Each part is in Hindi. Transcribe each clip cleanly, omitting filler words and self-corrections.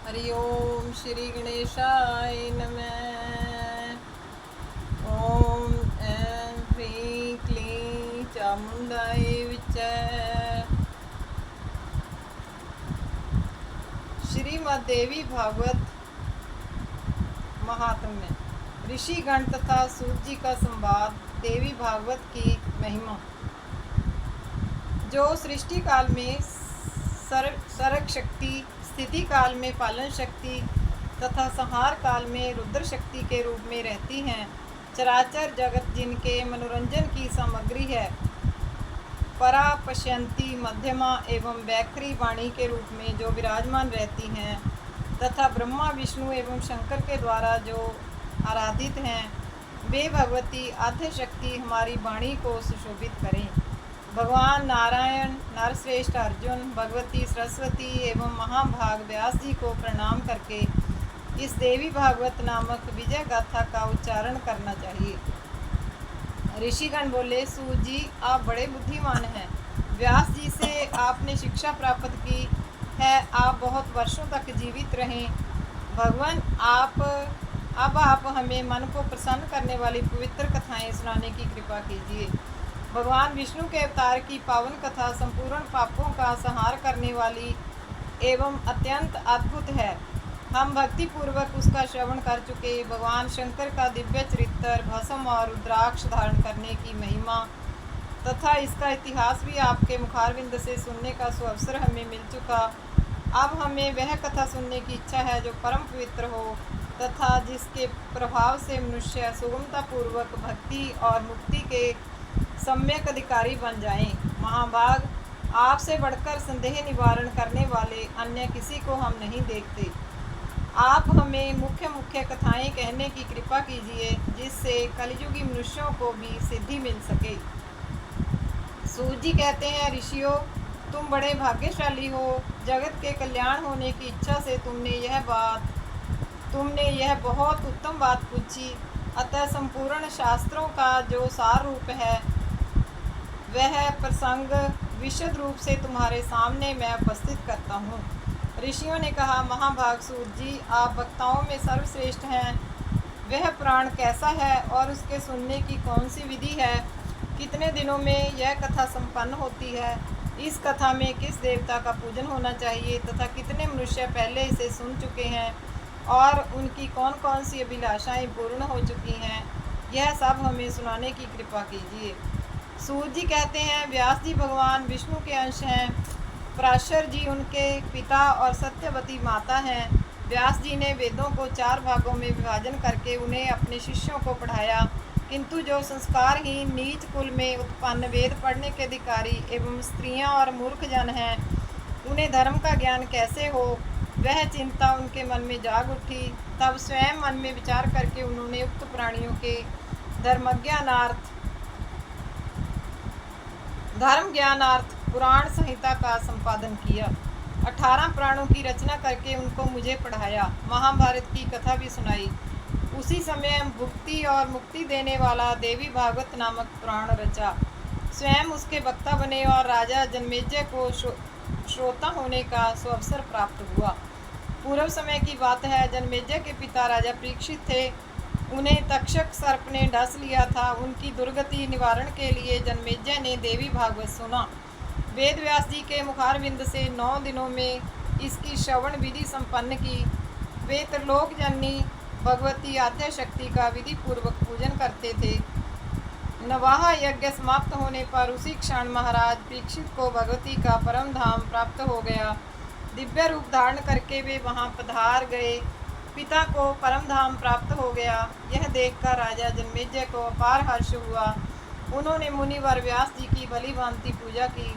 हरि ओम श्री गणेशाय नमः। ओम ऐं ह्रीं क्लीं चामुंडाय विच्च। श्रीमद् देवी भागवत महात्म्य। ऋषिगण तथा सूत जी का संवाद। देवी भागवत की महिमा। जो सृष्टि काल में सर्ग शक्ति, स्थिति काल में पालन शक्ति तथा संहार काल में रुद्र शक्ति के रूप में रहती हैं, चराचर जगत जिनके मनोरंजन की सामग्री है, परा पश्यंती मध्यमा एवं वैखरी वाणी के रूप में जो विराजमान रहती हैं तथा ब्रह्मा विष्णु एवं शंकर के द्वारा जो आराधित हैं, वे भगवती आद्य शक्ति हमारी वाणी को सुशोभित करें। भगवान नारायण, नरश्रेष्ठ अर्जुन, भगवती सरस्वती एवं महाभाग व्यास जी को प्रणाम करके इस देवी भागवत नामक विजय गाथा का उच्चारण करना चाहिए। ऋषिगण बोले, सूत जी आप बड़े बुद्धिमान हैं। व्यास जी से आपने शिक्षा प्राप्त की है, आप बहुत वर्षों तक जीवित रहें। भगवान अब आप हमें मन को प्रसन्न करने वाली पवित्र कथाएं सुनाने की कृपा कीजिए। भगवान विष्णु के अवतार की पावन कथा संपूर्ण पापों का संहार करने वाली एवं अत्यंत अद्भुत है। हम भक्ति पूर्वक उसका श्रवण कर चुके। भगवान शंकर का दिव्य चरित्र, भस्म और रुद्राक्ष धारण करने की महिमा तथा इसका इतिहास भी आपके मुखारविंद से सुनने का सुअवसर हमें मिल चुका। अब हमें वह कथा सुनने की इच्छा है जो परम पवित्र हो तथा जिसके प्रभाव से मनुष्य सुगमता पूर्वक भक्ति और मुक्ति के सम्यक अधिकारी बन जाएं। महाभाग, आपसे बढ़कर संदेह निवारण करने वाले अन्य किसी को हम नहीं देखते। आप हमें मुख्य कथाएं कहने की कृपा कीजिए, जिससे कलियुगी मनुष्यों को भी सिद्धि मिल सके। सूत जी कहते हैं, ऋषियों तुम बड़े भाग्यशाली हो। जगत के कल्याण होने की इच्छा से तुमने यह बहुत उत्तम बात पूछी। अतः संपूर्ण शास्त्रों का जो सार रूप है, वह प्रसंग विशद रूप से तुम्हारे सामने मैं उपस्थित करता हूँ। ऋषियों ने कहा, महाभाग सूत जी आप वक्ताओं में सर्वश्रेष्ठ हैं। वह पुराण कैसा है और उसके सुनने की कौन सी विधि है? कितने दिनों में यह कथा संपन्न होती है? इस कथा में किस देवता का पूजन होना चाहिए तथा कितने मनुष्य पहले इसे सुन चुके हैं और उनकी कौन कौन सी अभिलाषाएं पूर्ण हो चुकी हैं? यह सब हमें सुनाने की कृपा कीजिए। सूत जी कहते हैं, व्यास जी भगवान विष्णु के अंश हैं। पराशर जी उनके पिता और सत्यवती माता हैं। व्यास जी ने वेदों को 4 भागों में विभाजन करके उन्हें अपने शिष्यों को पढ़ाया, किंतु जो संस्कारहीन नीच कुल में उत्पन्न वेद पढ़ने के अधिकारी एवं स्त्रियां और मूर्ख जन हैं, उन्हें धर्म का ज्ञान कैसे हो? वह चिंता उनके मन में जाग उठी। तब स्वयं मन में विचार करके उन्होंने उक्त प्राणियों के धर्म ज्ञानार्थ पुराण संहिता का संपादन किया। 18 प्राणों की रचना करके उनको मुझे पढ़ाया। महाभारत की कथा भी सुनाई। उसी समय भुक्ति और मुक्ति देने वाला देवी भागवत नामक पुराण रचा। स्वयं उसके वक्ता बने और राजा जन्मेजय को श्रोता होने का सुअवसर प्राप्त हुआ। पूर्व समय की बात है। जन्मेजय के पिता राजा परीक्षित थे। उन्हें तक्षक सर्प ने डस लिया था। उनकी दुर्गति निवारण के लिए जन्मेजय ने देवी भागवत सुना। वेद व्यास जी के मुखारविंद से 9 दिनों में इसकी श्रवण विधि संपन्न की। वे त्रिलोक जननी भगवती आद्य शक्ति का विधि पूर्वक पूजन करते थे। नवाह यज्ञ समाप्त होने पर उसी क्षण महाराज परीक्षित को भगवती का परम धाम प्राप्त हो गया। दिव्य रूप धारण करके वे वहां पधार गए। पिता को परम धाम प्राप्त हो गया। यह देखकर राजा जन्मेजय को अपार हर्ष हुआ। उन्होंने मुनिवर व्यास जी की भली भांति पूजा की।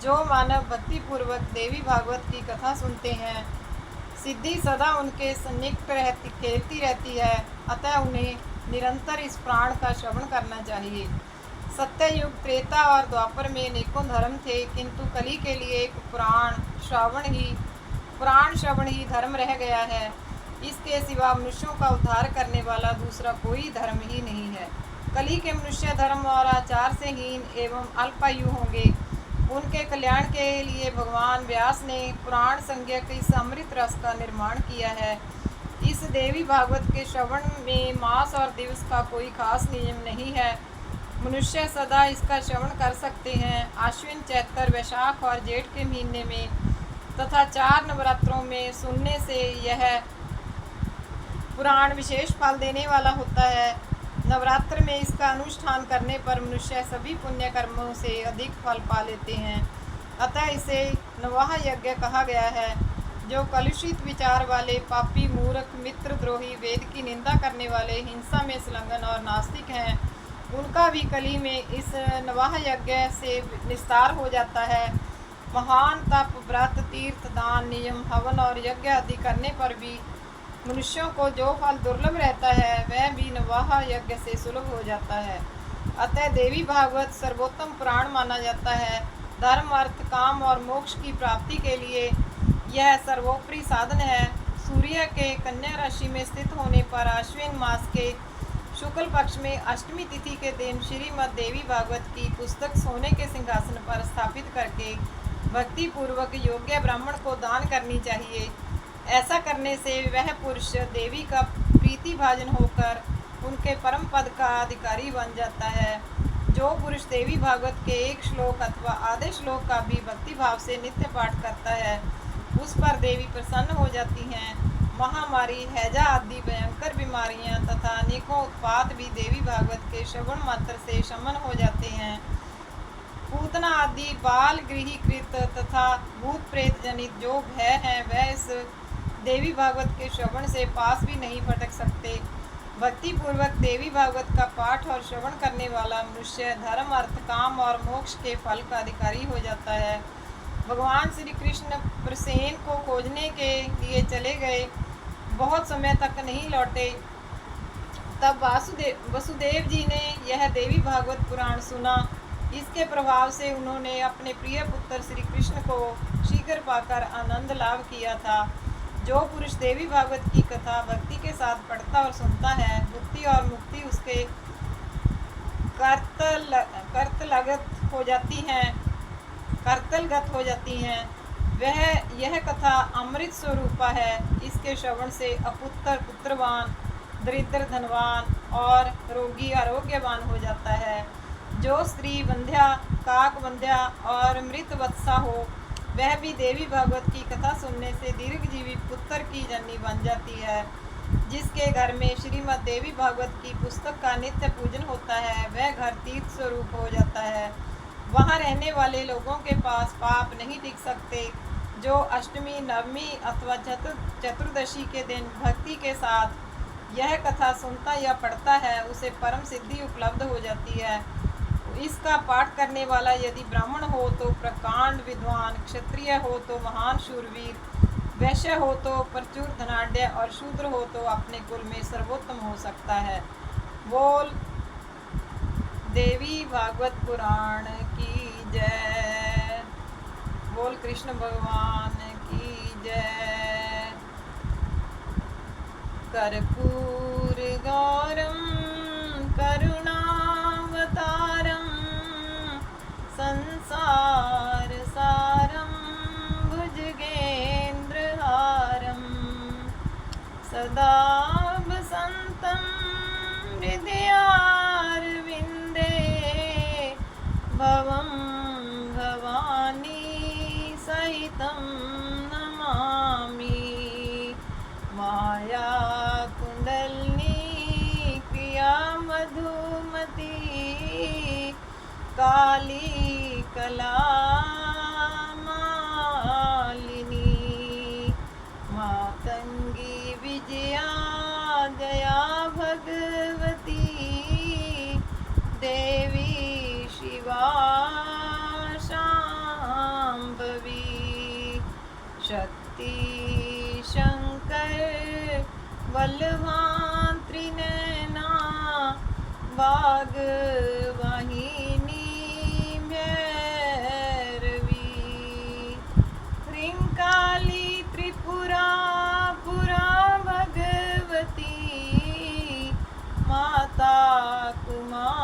जो मानव भक्ति पूर्वक देवी भागवत की कथा सुनते हैं, सिद्धि सदा उनके सन्निकट खेलती रहती है। अतः उन्हें निरंतर इस प्राण का श्रवण करना चाहिए। सत्ययुग, त्रेता और द्वापर में अनेकों धर्म थे, किंतु कली के लिए एक पुराण श्रवण ही धर्म रह गया है। इसके सिवा मनुष्यों का उद्धार करने वाला दूसरा कोई धर्म ही नहीं है। कली के मनुष्य धर्म और आचार से हीन एवं अल्पायु होंगे। उनके कल्याण के लिए भगवान व्यास ने पुराण संज्ञक इस अमृत रस का निर्माण किया है। इस देवी भागवत के श्रवण में मास और दिवस का कोई खास नियम नहीं है। मनुष्य सदा इसका श्रवण कर सकते हैं। आश्विन, चैत्र, वैशाख और जेठ के महीने में तथा 4 नवरात्रों में सुनने से यह पुराण विशेष फल देने वाला होता है। नवरात्र में इसका अनुष्ठान करने पर मनुष्य सभी पुण्य कर्मों से अधिक फल पा लेते हैं। अतः इसे नवाह यज्ञ कहा गया है। जो कलुषित विचार वाले पापी, मूर्ख, मित्रद्रोही, वेद की निंदा करने वाले, हिंसा में संलग्न और नास्तिक हैं, उनका भी कली में इस नवाह यज्ञ से निस्तार हो जाता है। महान तप, व्रत, तीर्थ, दान, नियम, हवन और यज्ञ आदि करने पर भी मनुष्यों को जो फल दुर्लभ रहता है वह भी नवाह यज्ञ से सुलभ हो जाता है। अतः देवी भागवत सर्वोत्तम पुराण माना जाता है। धर्म, अर्थ, काम और मोक्ष की प्राप्ति के लिए यह सर्वोपरि साधन है। सूर्य के कन्या राशि में स्थित होने पर आश्विन मास के शुक्ल पक्ष में अष्टमी तिथि के दिन श्रीमद् देवी भागवत की पुस्तक सोने के सिंहासन पर स्थापित करके भक्ति पूर्वक योग्य ब्राह्मण को दान करनी चाहिए। ऐसा करने से वह पुरुष देवी का प्रीति भाजन होकर उनके परम पद का अधिकारी बन जाता है। जो पुरुष देवी भागवत के एक श्लोक अथवा आधे श्लोक का भी भक्ति भाव से नित्य पाठ करता है, उस पर देवी प्रसन्न हो जाती हैं। महामारी, हैजा आदि भयंकर बीमारियां तथा अनेकों उत्पात भी देवी भागवत के श्रवण मात्र से शमन हो जाते हैं। पूतना आदि बाल गृहीकृत तथा भूत प्रेत जनित जो भय है वह इस देवी भागवत के श्रवण से पास भी नहीं भटक सकते। भक्ति पूर्वक देवी भागवत का पाठ और श्रवण करने वाला मनुष्य धर्म, अर्थ, काम और मोक्ष के फल का अधिकारी हो जाता है। भगवान श्री कृष्ण प्रसेन को खोजने के लिए चले गए, बहुत समय तक नहीं लौटे। तब वसुदेव जी ने यह देवी भागवत पुराण सुना। इसके प्रभाव से उन्होंने अपने प्रिय पुत्र श्री कृष्ण को शीघ्र पाकर आनंद लाभ किया था। जो पुरुष देवी भागवत की कथा भक्ति के साथ पढ़ता और सुनता है, बुद्धि और मुक्ति उसके कर्तलगत हो जाती हैं। वह यह कथा अमृत स्वरूपा है। इसके श्रवण से अपुत्र पुत्रवान, दरिद्र धनवान और रोगी आरोग्यवान हो जाता है। जो स्त्री वंध्या, काक वंध्या और मृत वत्सा हो, वह भी देवी भागवत की कथा सुनने से दीर्घजीवी पुत्र की जननी बन जाती है। जिसके घर में श्रीमद् देवी भागवत की पुस्तक का नित्य पूजन होता है, वह घर तीर्थ स्वरूप हो जाता है। वहाँ रहने वाले लोगों के पास पाप नहीं टिक सकते। जो अष्टमी, नवमी अथवा चतुर्दशी के दिन भक्ति के साथ यह कथा सुनता या पढ़ता है, उसे परम सिद्धि उपलब्ध हो जाती है। इसका पाठ करने वाला यदि ब्राह्मण हो तो प्रकांड विद्वान, क्षत्रिय हो तो महान शूरवीर, वैश्य हो तो प्रचुर धनाढ्य और शूद्र हो तो अपने कुल में सर्वोत्तम हो सकता है। बोल देवी भागवत पुराण की जय। बोल कृष्ण भगवान की जय। कर्पूर गौरम करुणावतारम संसार सारम भुजगेन्द्रहारम सदा वसन्तं हृदयारविन्दे भवं भवानी सहितं नमामि। माया कुंडलिनी क्रिया मधुमती काली कला मालिनी मातंगी विजया जया भगवती देवी शिवा शांभवी शक्ति शंकर बलवान त्रिनयना वाग्वाहिनी काली त्रिपुरा पुरा भगवती माता कुमारीश्वरी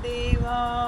देवा।